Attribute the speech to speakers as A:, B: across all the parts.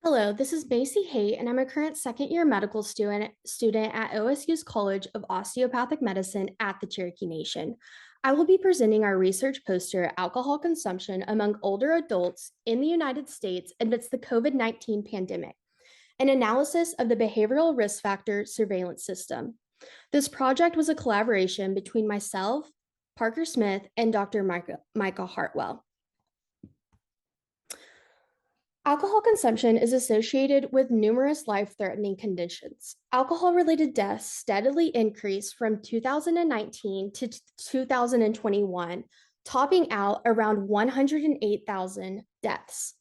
A: Hello, this is Macy Haight, and I'm a current second-year medical student at OSU's College of Osteopathic Medicine at the Cherokee Nation. I will be presenting our research poster, Alcohol Consumption Among Older Adults in the United States Amidst the COVID-19 Pandemic, an analysis of the behavioral risk factor surveillance system. This project was a collaboration between myself, Parker Smith, and Dr. Micah Hartwell. Alcohol consumption is associated with numerous life-threatening conditions. Alcohol-related deaths steadily increased from 2019 to 2021, topping out around 108,000 deaths.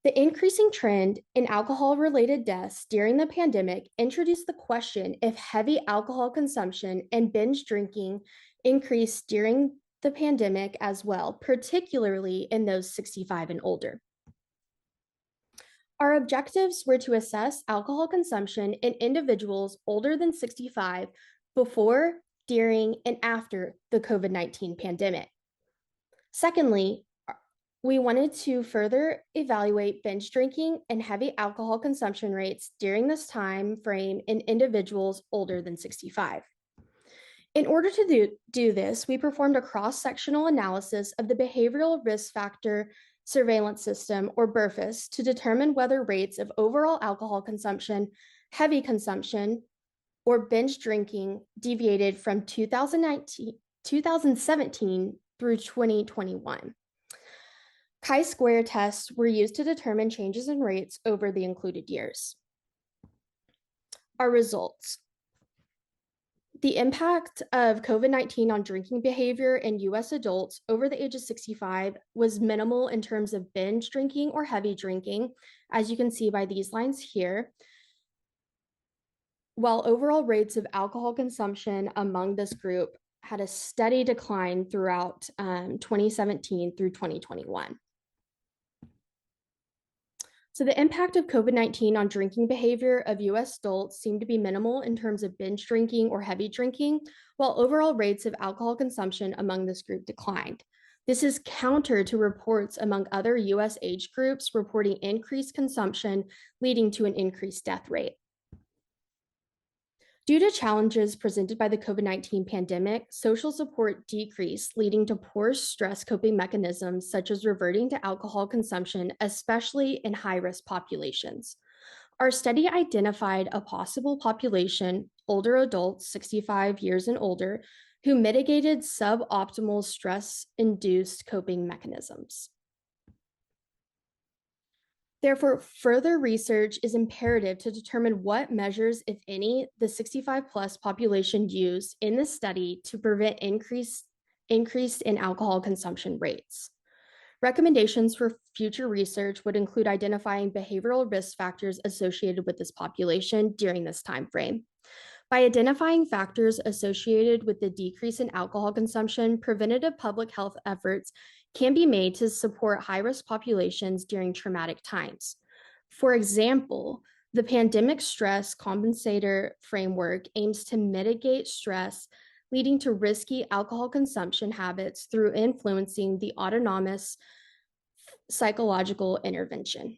A: The increasing trend in alcohol-related deaths during the pandemic introduced the question if heavy alcohol consumption and binge drinking increased during the pandemic as well, particularly in those 65 and older. Our objectives were to assess alcohol consumption in individuals older than 65 before, during, and after the COVID-19 pandemic. Secondly, we wanted to further evaluate binge drinking and heavy alcohol consumption rates during this time frame in individuals older than 65. In order to do this, we performed a cross-sectional analysis of the behavioral risk factor surveillance system, or BRFIS, to determine whether rates of overall alcohol consumption, heavy consumption, or binge drinking deviated from 2017 through 2021. Chi-square tests were used to determine changes in rates over the included years. Our results. The impact of COVID-19 on drinking behavior in US adults over the age of 65 was minimal in terms of binge drinking or heavy drinking, as you can see by these lines here, while overall rates of alcohol consumption among this group had a steady decline throughout 2017 through 2021. So the impact of COVID-19 on drinking behavior of US adults seemed to be minimal in terms of binge drinking or heavy drinking, while overall rates of alcohol consumption among this group declined. This is counter to reports among other US age groups reporting increased consumption, leading to an increased death rate. Due to challenges presented by the COVID-19 pandemic, social support decreased, leading to poor stress coping mechanisms such as reverting to alcohol consumption, especially in high-risk populations. Our study identified a possible population, older adults 65 years and older, who mitigated suboptimal stress-induced coping mechanisms. Therefore, further research is imperative to determine what measures, if any, the 65 plus population used in this study to prevent increase in alcohol consumption rates. Recommendations for future research would include identifying behavioral risk factors associated with this population during this time frame. By identifying factors associated with the decrease in alcohol consumption, preventative public health efforts can be made to support high-risk populations during traumatic times. For example, the pandemic stress compensator framework aims to mitigate stress leading to risky alcohol consumption habits through influencing the autonomous psychological intervention.